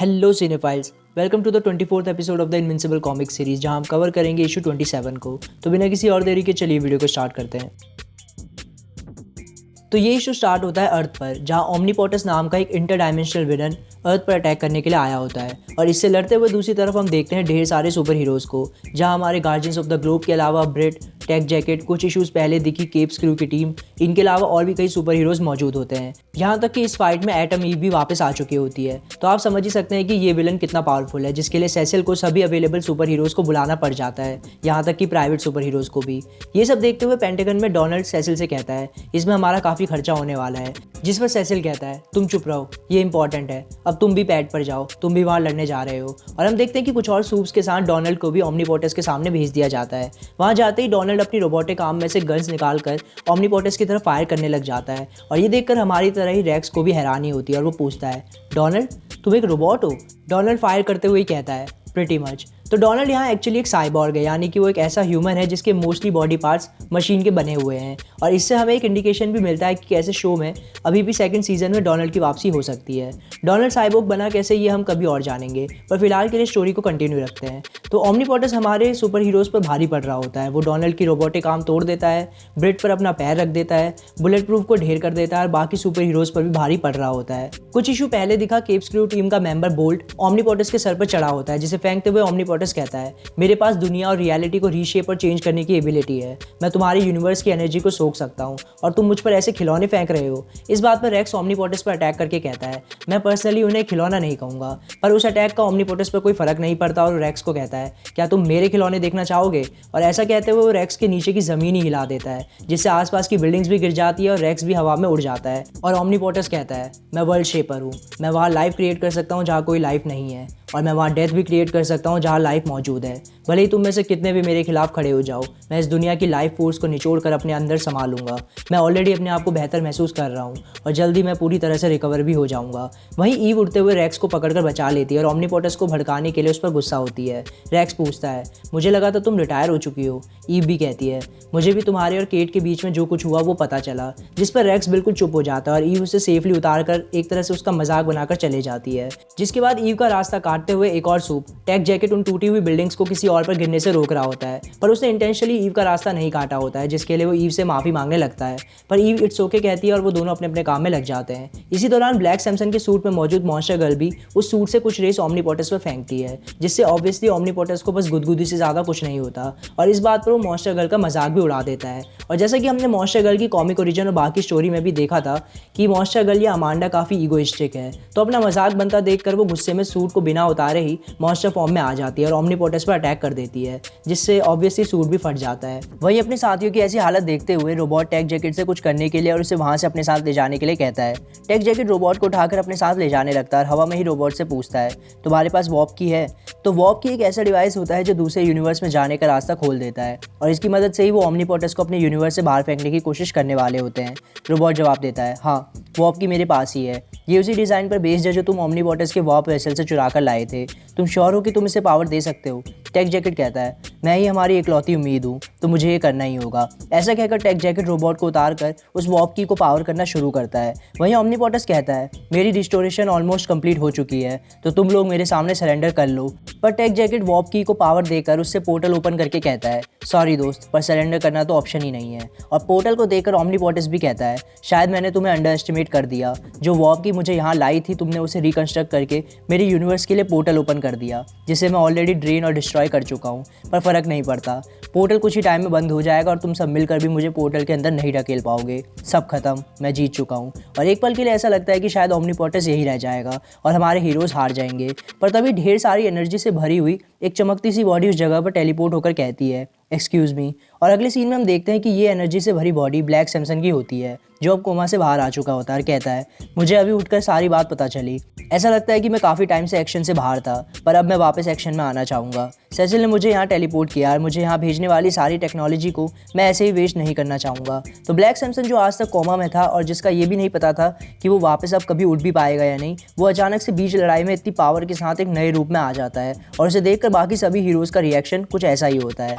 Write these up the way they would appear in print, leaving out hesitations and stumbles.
Hello cinephiles, welcome to the 24th episode of the invincible comic series, जहां हम cover करेंगे issue 27 को। तो बिना किसी और देरी के चलिए वीडियो को स्टार्ट करते हैं। तो ये इशू स्टार्ट होता है अर्थ पर, जहां ओमनीपोटस नाम का एक इंटर डायमेंशनल विलन अर्थ पर अटैक करने के लिए आया होता है। और इससे लड़ते हुए दूसरी तरफ हम देखते हैं ढेर सारे सुपर हीरोज़ को, जहां हमारे गार्जियंस ऑफ द ग्लोब के अलावा ब्रिट, टेक जैकेट, कुछ इश्यूज़ पहले दिखी केप्स क्रू की टीम, इनके अलावा और भी कई सुपर हीरोज़ मौजूद होते हैं। यहाँ तक कि इस फाइट में एटम ईव भी वापस आ चुकी होती है। तो आप समझ ही सकते हैं कि ये विलन कितना पावरफुल है, जिसके लिए सेसिल को सभी अवेलेबल सुपर हीरोज़ को बुलाना पड़ जाता है, यहाँ तक कि प्राइवेट सुपर हीरोज़ को भी। ये सब देखते हुए पेंटागन में डोनाल्ड सेसिल से कहता है, इसमें हमारा काफ़ी खर्चा होने वाला है। जिस पर सेसिल कहता है, तुम चुप रहो, ये इंपॉर्टेंट है, अब तुम भी पैड पर जाओ, तुम भी वहाँ लड़ने जा रहे हो। और हम देखते हैं कि कुछ और सूप्स के साथ डोनाल्ड को भी ओमनीपोटस के सामने भेज दिया जाता है। वहाँ जाते ही डोनाल्ड अपनी रोबोटिक आर्म में से गन्स निकालकर ओमनीपोटस की तरफ फायर करने लग जाता है। और ये देखकर हमारी तरह ही रेक्स को भी हैरानी होती है और वो पूछता है, डोनाल्ड तुम एक रोबोट हो? डोनाल्ड फायर करते हुए ही कहता है, प्रिटी मच। तो डोनाल्ड यहाँ एक्चुअली एक साइबॉर्ग है, यानी कि वो एक ऐसा ह्यूमन है जिसके मोस्टली बॉडी पार्ट्स मशीन के बने हुए हैं। और इससे हमें एक इंडिकेशन भी मिलता है कि कैसे शो में अभी भी सेकंड सीजन में डोनाल्ड की वापसी हो सकती है। डोनाल्ड साइबॉर्ग बना कैसे, ये हम कभी और जानेंगे, पर फिलहाल के लिए स्टोरी को कंटिन्यू रखते हैं। तो ओमनीपोटस हमारे सुपर हीरोज़ पर भारी पड़ रहा होता है। वो डोनाल्ड की रोबोटिक आर्म तोड़ देता है, ब्रिट पर अपना पैर रख देता है, बुलेट प्रूफ को ढेर कर देता है और बाकी सुपर हीरोज़ पर भी भारी पड़ रहा होता है। कुछ इशू पहले दिखा केप्स क्रू टीम का मेंबर बोल्ट ओमनीपोटस के सर पर चढ़ा होता है, जिसे फेंकते हुए ओमनीपोटस कहता है, मेरे पास दुनिया और रियलिटी को रीशेप और चेंज करने की एबिलिटी है। मैं तुम्हारे यूनिवर्स की एनर्जी को सोख सकता हूँ और तुम मुझ पर ऐसे खिलौने फेंक रहे हो। इस बात पर रेक्स ओमनीपोटस पर अटैक करके कहता है, मैं पर्सनली उन्हें खिलौना नहीं कहूँगा। पर उस अटैक का ओमनीपोटस पर कोई फर्क नहीं पड़ता और रेक्स को कहता है, क्या तुम मेरे खिलौने देखना चाहोगे? और ऐसा कहते हुए वो रेक्स के नीचे की ज़मीन ही हिला देता है, जिससे आसपास की बिल्डिंग्स भी गिर जाती है और रेक्स भी हवा में उड़ जाता है। और ओमनीपोटस कहता है, मैं वर्ल्ड शेपर हूँ, मैं वहाँ लाइफ क्रिएट कर सकता हूँ जहाँ कोई लाइफ नहीं है, और मैं वहाँ डेथ भी क्रिएट कर सकता हूँ जहाँ लाइफ मौजूद है। भले ही तुम में से कितने भी मेरे खिलाफ खड़े हो जाओ, मैं इस दुनिया की लाइफ फोर्स को निचोड़ कर अपने अंदर संभालूंगा। मैं ऑलरेडी अपने आप को बेहतर महसूस कर रहा हूँ और जल्दी मैं पूरी तरह से रिकवर भी हो जाऊंगा। वहीं ईव उड़ते हुए रेक्स को पकड़कर बचा लेती है और ओमनीपोटस को भड़काने के लिए उस पर गुस्सा होती है। रेक्स पूछता है, मुझे लगा था तुम रिटायर हो चुकी हो। ईव भी कहती है, मुझे भी तुम्हारे और केट के बीच में जो कुछ हुआ वो पता चला। जिस पर रेक्स बिल्कुल चुप हो जाता है और ईव उसे सेफली उतार कर एक तरह से उसका मजाक बनाकर चले जाती है। जिसके बाद ईव का रास्ता काटते हुए एक और सूप टेक जैकेट उन टूटी हुई बिल्डिंग्स को किसी और पर गिरने से रोक रहा होता है, पर उसने इंटेंशनली ईव का रास्ता नहीं काटा होता है, जिसके लिए वो ईव से माफ़ी मांगने लगता है। पर ईव इट्स ओके कहती है और वो दोनों अपने अपने काम में लग जाते हैं। इसी दौरान ब्लैक सैमसन के सूट में मौजूद मॉन्स्टर गर्ल भी उस सूट से कुछ रेस ओमनीपोटस पर फेंकती है, जिससे ऑब्वियसली ओमनीपोटस को बस गुदगुदी से ज़्यादा कुछ नहीं होता। और इस बात पर वो मॉन्स्टर गर्ल का मजाक भी उड़ा देता है। और जैसा कि हमने मॉन्स्टर गर्ल की कॉमिक ओरिजिन और बाकी स्टोरी में भी देखा था कि मॉन्स्टर गर्ल या अमांडा काफ़ी ईगोइस्टिक है, तो अपना मजाक बनता देखकर वो गुस्से में सूट को बिना उतारे ही मॉन्स्टर फॉर्म में आ जाती है और ओमनीपोटस पर अटैक कर देती है, जिससे ऑब्वियसली सूट भी फट जाता है। वहीं अपने साथियों की ऐसी हालत देखते हुए रोबोट टेक जैकेट से कुछ करने के लिए और उसे वहां से अपने साथ ले जाने के लिए कहता है। टेक जैकेट रोबोट को उठाकर अपने साथ ले जाने लगता है और हवा में ही रोबोट से पूछता है, तुम्हारे पास वॉर्प की है? तो वॉर्प की एक ऐसा डिवाइस होता है जो दूसरे यूनिवर्स में जाने का रास्ता खोल देता है और इसकी मदद से ही वो ओमनीपोटस को अपने यूनिवर्स से बाहर फेंकने की कोशिश करने वाले होते हैं। रोबोट जवाब देता है, हाँ वॉर्प की मेरे पास ही है, ये उसी डिज़ाइन पर बेस्ड है जो तुम ओमनीपोटस के वॉर्प वेसल से चुरा कर लाए थे। तुम श्योर हो कि तुम इसे पावर दे सकते हो? टेक जैकेट कहता है, मैं ही हमारी इकलौती उम्मीद हूँ, तो मुझे ये करना ही होगा। ऐसा कहकर टेक जैकेट रोबोट को उतार कर उस वॉर्प की को पावर करना शुरू करता है। वहीं ओमनीपोटस कहता है, मेरी रिस्टोरेशन ऑलमोस्ट कंप्लीट हो चुकी है, तो तुम लोग मेरे सामने सरेंडर कर लो। पर टेक जैकेट वॉर्प की को पावर देकर उससे पोर्टल ओपन करके कहता है, सॉरी दोस्त, पर सरेंडर करना तो ऑप्शन ही नहीं है। और पोर्टल को देखकर ओमनीपोटस भी कहता है, शायद मैंने तुम्हें अंडर एस्टिमेट कर दिया। जो वॉर्प की मुझे यहाँ लाई थी, तुमने उसे रिकंस्ट्रक्ट करके मेरे यूनिवर्स के लिए पोर्टल ओपन कर दिया, जिसे मैं ऑलरेडी ड्रेन और डिस्ट्रॉय कर चुका हूँ। पर फ़र्क नहीं पड़ता, पोर्टल कुछ ही टाइम में बंद हो जाएगा और तुम सब मिलकर भी मुझे पोर्टल के अंदर नहीं ढकेल पाओगे। सब खत्म, मैं जीत चुका हूँ। और एक पल के लिए ऐसा लगता है कि शायद ओमनीपोटस यही रह जाएगा और हमारे हीरोज़ हार जाएंगे। पर तभी ढेर सारी एनर्जी से भरी हुई एक चमकती सी बॉडी उस जगह पर टेलीपोर्ट होकर कहती है, एक्सक्यूज़ मी। और अगले सीन में हम देखते हैं कि ये एनर्जी से भरी बॉडी ब्लैक सैमसन की होती है, जो अब कोमा से बाहर आ चुका होता है और कहता है, मुझे अभी उठकर सारी बात पता चली। ऐसा लगता है कि मैं काफ़ी टाइम से एक्शन से बाहर था, पर अब मैं वापस एक्शन में आना चाहूँगा। सेसिल ने मुझे यहाँ टेलीपोर्ट किया और मुझे यहाँ भेजने वाली सारी टेक्नोलॉजी को मैं ऐसे ही वेस्ट नहीं करना चाहूँगा। तो ब्लैक सैमसन जो आज तक कोमा में था और जिसका ये भी नहीं पता था कि वो वापस अब कभी उठ भी पाएगा या नहीं, वो अचानक से बीच लड़ाई में इतनी पावर के साथ एक नए रूप में आ जाता है और उसे देखकर बाकी सभी हीरोज़ का रिएक्शन कुछ ऐसा ही होता है।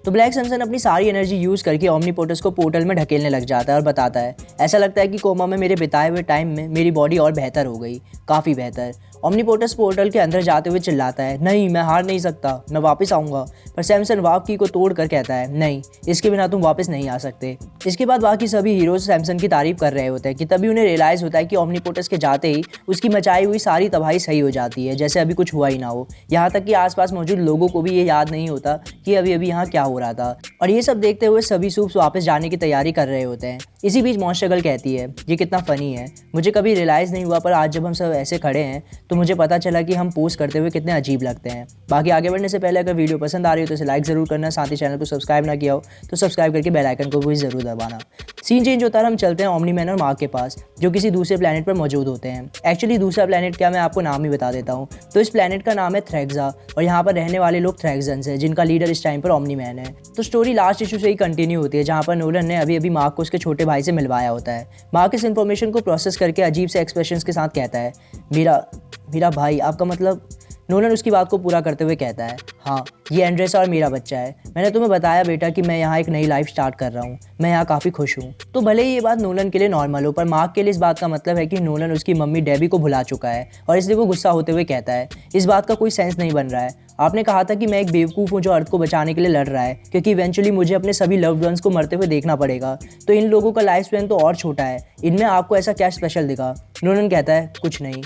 तो ब्लैक सैमसन अपनी सारी एनर्जी यूज़ करके ओमनीपोर्टस को पोर्टल में ढकेलने लग जाता है और बताता है, ऐसा लगता है कि कोमा में मेरे बिताए हुए टाइम में मेरी बॉडी और बेहतर हो गई, काफ़ी बेहतर। ओमनीपोर्टस पोर्टल के अंदर जाते हुए चिल्लाता है, नहीं मैं हार नहीं सकता, मैं वापस आऊँगा। पर सैमसन वार्प की को तोड़ कर कहता है, नहीं, इसके बिना तुम वापस नहीं आ सकते। इसके बाद बाकी सभी हीरोज सैमसन की तारीफ कर रहे होते हैं कि तभी उन्हें रियलाइज़ होता है कि ओमनीपोर्टस के जाते ही उसकी मचाई हुई सारी तबाही सही हो जाती है, जैसे अभी कुछ हुआ ही ना हो। यहाँ तक कि आसपास मौजूद लोगों को भी ये याद नहीं होता कि अभी अभी यहाँ क्या हो रहा था। और ये सब देखते हुए सभी सूप्स वापस जाने की तैयारी कर रहे होते हैं। इसी बीच मॉन्स्टर गर्ल कहती है, ये कितना फ़नी है, मुझे कभी रियलाइज़ नहीं हुआ, पर आज जब हम सब ऐसे खड़े हैं तो मुझे पता चला कि हम पोस्ट करते हुए कितने अजीब लगते हैं। बाकी आगे बढ़ने से पहले अगर वीडियो पसंद आ रही हो तो इसे लाइक ज़रूर करना, साथ ही चैनल को सब्सक्राइब ना किया हो तो सब्सक्राइब करके बेल आइकन को भी ज़रूर दबाना। सीन चेंज होता है, हम चलते हैं ओमनी मैन और मार्क के पास, जो किसी दूसरे प्लेनेट पर मौजूद होते हैं। एक्चुअली दूसरा प्लेनेट क्या, मैं आपको नाम ही बता देता हूँ। तो इस प्लेनेट का नाम है थ्रेक्सा और यहाँ पर रहने वाले लोग थ्रेक्सन्स हैं, जिनका लीडर इस टाइम पर ओमनी मैन है। तो स्टोरी लास्ट इशू से ही कंटिन्यू होती है, जहाँ पर नोलन ने अभी अभी मार्क को उसके छोटे भाई से मिलवाया होता है। मार्क इस इन्फॉर्मेशन को प्रोसेस करके अजीब से एक्सप्रेशंस के साथ कहता है, मेरा भाई, आपका मतलब? नोलन उसकी बात को पूरा करते हुए कहता है, हाँ, ये एंड्रेसा और मेरा बच्चा है। मैंने तुम्हें बताया बेटा कि मैं यहाँ एक नई लाइफ स्टार्ट कर रहा हूँ, मैं यहाँ काफ़ी खुश हूँ। तो भले ही ये बात नोलन के लिए नॉर्मल हो, पर मार्क के लिए इस बात का मतलब है कि नोलन उसकी मम्मी डेबी को भुला चुका है और इसलिए वो गुस्सा होते हुए कहता है, इस बात का कोई सेंस नहीं बन रहा है। आपने कहा था कि मैं एक बेवकूफ़ हूँ जो अर्थ को बचाने के लिए लड़ रहा है, क्योंकि इवेंचुअली मुझे अपने सभी लव्ड वंस को मरते हुए देखना पड़ेगा। तो इन लोगों का लाइफ स्पैन तो और छोटा है, इनमें आपको ऐसा क्या स्पेशल दिखा? नोलन कहता है, कुछ नहीं,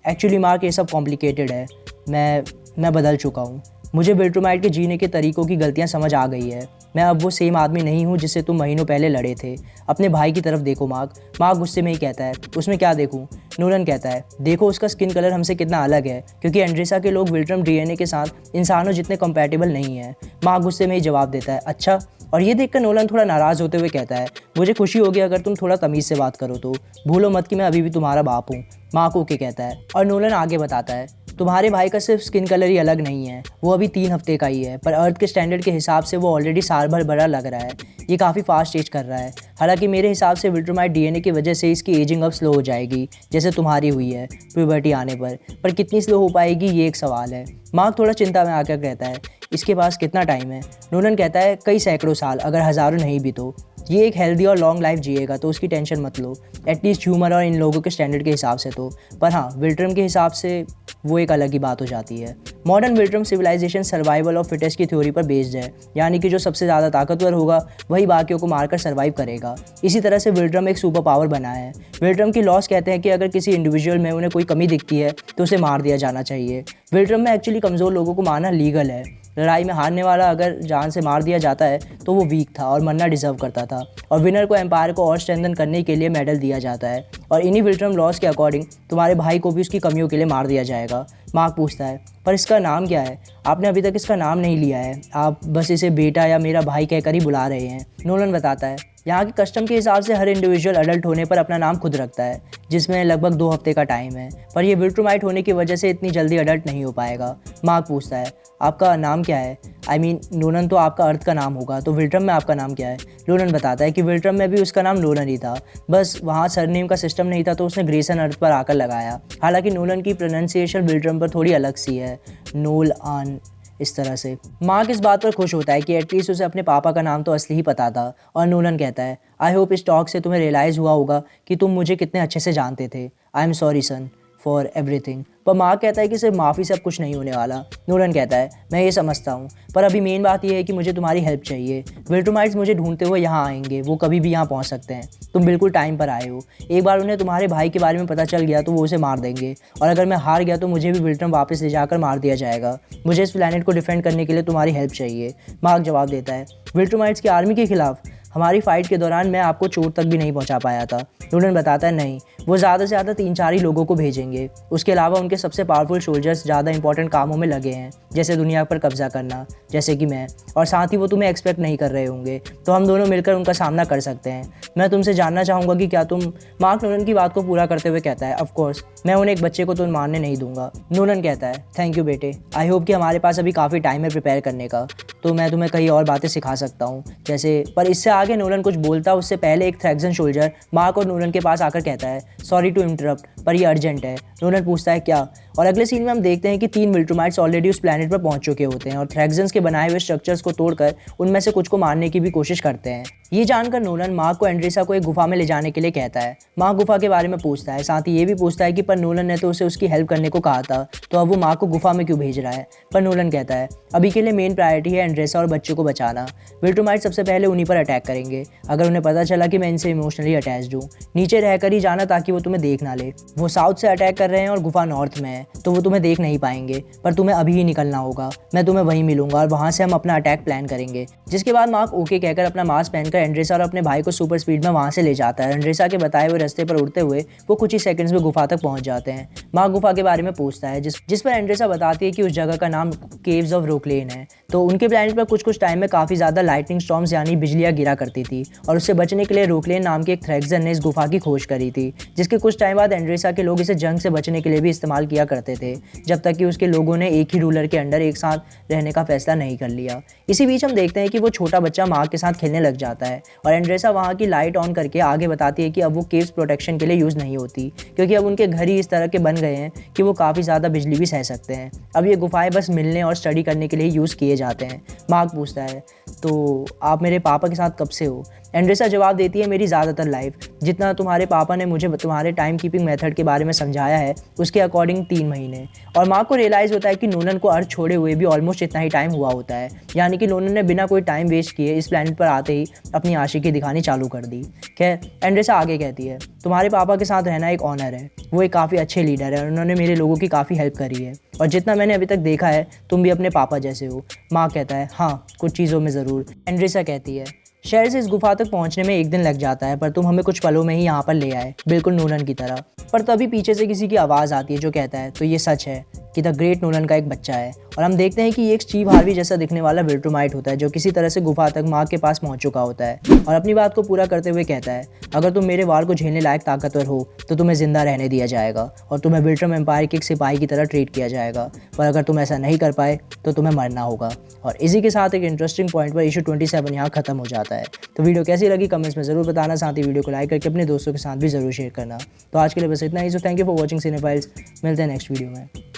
एक्चुअली मार्क ये सब कॉम्प्लिकेटेड है, मैं बदल चुका हूँ। मुझे विल्ट्रोमाइट के जीने के तरीक़ों की गलतियाँ समझ आ गई है। मैं अब वो सेम आदमी नहीं हूँ जिससे तुम महीनों पहले लड़े थे। अपने भाई की तरफ देखो मार्क। मार्क गुस्से में ही कहता है, उसमें क्या देखूँ? नोलन कहता है, देखो उसका स्किन कलर हमसे कितना अलग है, क्योंकि एंड्रेसा के लोग विल्ट्रम डीएनए के साथ इंसानों जितने कंपैटिबल नहीं हैं। मार्क गुस्से में ही जवाब देता है, अच्छा। और ये देखकर नोलन थोड़ा नाराज़ होते हुए कहता है, मुझे खुशी होगी अगर तुम थोड़ा तमीज़ से बात करो तो। भूलो मत कि मैं अभी भी तुम्हारा बाप हूँ। मार्क ओके कहता है और नोलन आगे बताता है, तुम्हारे भाई का सिर्फ स्किन कलर ही अलग नहीं है, वो अभी 3 हफ्ते का ही है, पर अर्थ के स्टैंडर्ड के हिसाब से वो ऑलरेडी साल भर बड़ा लग रहा है। ये काफ़ी फास्ट एज कर रहा है। हालांकि मेरे हिसाब से विल्ट्रोमाइट डीएनए की वजह से इसकी एजिंग अब स्लो हो जाएगी, जैसे तुम्हारी हुई है प्यूबर्टी आने पर कितनी स्लो हो पाएगी ये एक सवाल है। मार्क थोड़ा चिंता में आकर कहता है, इसके पास कितना टाइम है? नोलन कहता है, कई सैकड़ों साल, अगर हज़ारों नहीं भी तो। ये एक हेल्दी और लॉन्ग लाइफ जिएगा, तो उसकी टेंशन मत लो, एटलीस्ट ह्यूमर और इन लोगों के स्टैंडर्ड के हिसाब से तो। पर हाँ, विल्ट्रम के हिसाब से वो एक अलग ही बात हो जाती है। Modern Viltrum civilization survival of fittest की थ्योरी पर बेस्ड है, यानी कि जो सबसे ज़्यादा ताकतवर होगा वही बाकियों को मारकर सर्वाइव करेगा। इसी तरह से विल्ट्रम एक सुपर पावर बना है। विल्ट्रम की लॉस कहते हैं कि अगर किसी इंडिविजुअल में उन्हें कोई कमी दिखती है तो उसे मार दिया जाना चाहिए। विल्ट्रम में एक्चुअली कमज़ोर लोगों को मारना लीगल है। लड़ाई में हारने वाला अगर जान से मार दिया जाता है तो वो वीक था और मरना डिजर्व करता था, और विनर को एम्पायर को और स्ट्रेंथन करने के लिए मेडल दिया जाता है। और इन्हीं विल्ट्रम लॉस के अकॉर्डिंग तुम्हारे भाई को भी उसकी कमियों के लिए मार दिया जाएगा। मार्क पूछता है, पर इसका नाम क्या है? आपने अभी तक इसका नाम नहीं लिया है, आप बस इसे बेटा या मेरा भाई कहकर ही बुला रहे हैं। नोलन बताता है, यहाँ के कस्टम के हिसाब से हर इंडिविजुअल अडल्ट होने पर अपना नाम खुद रखता है, जिसमें लगभग 2 हफ्ते का टाइम है, पर यह विल्ट्रोमाइट होने की वजह से इतनी जल्दी अडल्ट नहीं हो पाएगा। मार्क पूछता है, आपका नाम क्या है? नोलन तो आपका अर्थ का नाम होगा, तो विल्ट्रम में आपका नाम क्या है? नोलन बताता है कि विल्ट्रम में भी उसका नाम नोलन ही था, बस वहाँ सरनेम का सिस्टम नहीं था तो उसने ग्रेसन अर्थ पर आकर लगाया। हालांकि नोलन की प्रोनाउंसिएशन विल्ट्रम पर थोड़ी अलग सी है, नोल आन, इस तरह से। मार्क इस बात पर खुश होता है कि एटलीस्ट उसे अपने पापा का नाम तो असली ही पता था। और नोलन कहता है, आई होप इस टॉक से तुम्हें रियलाइज़ हुआ होगा कि तुम मुझे कितने अच्छे से जानते थे। I am sorry son for everything. पर मार्क कहता है कि सिर्फ माफ़ी से अब कुछ नहीं होने वाला। नोलन कहता है, मैं ये समझता हूँ, पर अभी मेन बात यह है कि मुझे तुम्हारी हेल्प चाहिए। विल्ट्रोमाइट्स मुझे ढूंढते हुए यहाँ आएंगे, वो कभी भी यहाँ पहुँच सकते हैं। तुम बिल्कुल टाइम पर आए हो। एक बार उन्हें तुम्हारे भाई के बारे में पता चल गया तो वो उसे मार देंगे, और अगर मैं हार गया तो मुझे भी विल्ट्रम वापस ले जाकर मार दिया जाएगा। मुझे इस प्लैनेट को डिफेंड करने के लिए तुम्हारी हेल्प चाहिए। मार्क जवाब देता है, विल्ट्रोमाइट्स की आर्मी के खिलाफ? हमारी फ़ाइट के दौरान मैं आपको चोट तक भी नहीं पहुंचा पाया था। नोलन बताता है, नहीं, वो ज़्यादा से ज़्यादा 3-4 ही लोगों को भेजेंगे। उसके अलावा उनके सबसे पावरफुल सोल्जर्स ज़्यादा इंपॉर्टेंट कामों में लगे हैं, जैसे दुनिया पर कब्जा करना, जैसे कि मैं, और साथ ही वो तुम्हें एक्सपेक्ट नहीं कर रहे होंगे, तो हम दोनों मिलकर उनका सामना कर सकते हैं। मैं तुमसे जानना चाहूँगा कि क्या तुम। मार्क नोलन की बात को पूरा करते हुए कहता है, ऑफ कोर्स, मैं उन्हें एक बच्चे को तो मारने नहीं दूंगा। नोलन कहता है, थैंक यू बेटे, आई होप कि हमारे पास अभी काफ़ी टाइम है प्रिपेयर करने का, तो मैं तुम्हें कई और बातें सिखा सकता हूँ, जैसे। पर इससे आगे नोलन कुछ बोलता उससे पहले एक थ्रेक्सन सोल्जर मार्क और नोलन के पास आकर कहता है, सॉरी टू इंटरप्ट, पर ये अर्जेंट है। नोलन पूछता है, क्या? और अगले सीन में हम देखते हैं कि 3 विल्ट्रुमाइट्स ऑलरेडी उस प्लैनेट पर पहुंच चुके होते हैं और थ्रैक्सन्स के बनाए हुए स्ट्रक्चर्स को तोड़कर उनमें से कुछ को मारने की भी कोशिश करते हैं। ये जानकर नोलन मार्क को एंड्रेसा को एक गुफा में ले जाने के लिए कहता है। मार्क गुफा के बारे में पूछता है, साथ ही ये भी पूछता है कि पर नोलन ने तो उसे उसकी हेल्प करने को कहा था, तो अब वो मार्क को गुफा में क्यों भेज रहा है। पर नोलन कहता है अभी के लिए मेन प्रायोरिटी है एंड्रेसा और बच्चे को बचाना। विल्ट्रुमाइट सबसे पहले उन्हीं पर अटैक करेंगे अगर उन्हें पता चला कि मैं इनसे इमोशनली अटैच्ड हूँ। नीचे रहकर ही जाना ताकि वो तुम्हें देख ना ले। वो साउथ से अटैक कर रहे हैं और गुफा नॉर्थ में है, तो वो तुम्हें देख नहीं पाएंगे, पर तुम्हें अभी ही निकलना होगा। मैं तुम्हें वहीं मिलूंगा और वहाँ से हम अपना अटैक प्लान करेंगे। जिसके बाद मार्क ओके कहकर अपना मास्क पहनकर एंड्रेसा और अपने भाई को सुपर स्पीड में वहाँ से ले जाता है। एंड्रेसा के बताए हुए रास्ते पर उड़ते हुए वो कुछ ही सेकंड्स में गुफा तक पहुँच जाते हैं। मार्क गुफा के बारे में पूछता है जिस पर एंड्रेसा बताती है कि उस जगह का नाम केव्स ऑफ रोकलेन है। तो उनके प्लैनेट पर कुछ टाइम में काफ़ी ज़्यादा लाइटनिंग स्टॉर्म्स यानी बिजलियाँ गिरा करती थी और उससे बचने के लिए रोकलेन नाम के एक थ्रैक्सन ने इस गुफा की खोज करी थी, जिसके कुछ टाइम बाद एंड्रेसा के लोग इसे जंग से बचने के लिए भी इस्तेमाल किया करते थे, जब तक कि उसके लोगों ने एक ही रूलर के अंडर एक साथ रहने का फैसला नहीं कर लिया। इसी बीच हम देखते हैं कि वो छोटा बच्चा मार्क के साथ खेलने लग जाता है और एंड्रेसा वहाँ की लाइट ऑन करके आगे बताती है कि अब वो केव्स प्रोटेक्शन के लिए यूज़ नहीं होती, क्योंकि अब उनके घर ही इस तरह के बन गए हैं कि वो काफ़ी ज़्यादा बिजली भी सह सकते हैं। अब ये गुफाएं बस मिलने और स्टडी करने के लिए यूज़ किए जाते हैं। मार्क पूछता है तो आप मेरे पापा के साथ कब से हो। एंड्रेसा जवाब देती है मेरी ज़्यादातर लाइफ, जितना तुम्हारे पापा ने मुझे तुम्हारे टाइम कीपिंग मेथड के बारे में समझाया है उसके अकॉर्डिंग 3 महीने। और मार्क को रियलाइज़ होता है कि नोलन को अर्थ छोड़े हुए भी ऑलमोस्ट इतना ही टाइम हुआ होता है, यानी कि नोलन ने बिना कोई टाइम वेस्ट किए इस प्लैनेट पर आते ही अपनी आशिकी दिखानी चालू कर दी। खैर एंड्रेसा आगे कहती है तुम्हारे पापा के साथ रहना एक ऑनर है, वो एक काफ़ी अच्छे लीडर है और उन्होंने मेरे लोगों की काफ़ी हेल्प करी है और जितना मैंने अभी तक देखा है तुम भी अपने पापा जैसे हो। मार्क कहता है हाँ कुछ चीज़ों में ज़रूर। एंड्रेसा कहती है शहर से इस गुफा तक पहुंचने में 1 दिन लग जाता है, पर तुम हमें कुछ पलों में ही यहाँ पर ले आए, बिल्कुल नोलन की तरह। पर तभी पीछे से किसी की आवाज़ आती है जो कहता है तो ये सच है कि द ग्रेट नोलन का एक बच्चा है। और हम देखते हैं कि ये एक स्टीव हार्वी जैसा दिखने वाला विल्ट्रुमाइट होता है जो किसी तरह से गुफा तक मार्क के पास पहुंच चुका होता है और अपनी बात को पूरा करते हुए कहता है अगर तुम मेरे वार को झेलने लायक ताकतवर हो तो तुम्हें जिंदा रहने दिया जाएगा और तुम्हें विल्ट्रम एम्पायर के एक सिपाही की तरह ट्रीट किया जाएगा, पर अगर तुम ऐसा नहीं कर पाए तो तुम्हें मरना होगा। और इसी के साथ एक इंटरेस्टिंग पॉइंट पर इशू 27 यहाँ खत्म हो जाता है। तो वीडियो कैसी लगी कमेंट्स में ज़रूर बताना, साथ ही वीडियो को लाइक करके अपने दोस्तों के साथ भी ज़रूर शेयर करना। तो आज के लिए बस इतना ही। So thank you for watching cinephiles. मिलते हैं नेक्स्ट वीडियो में।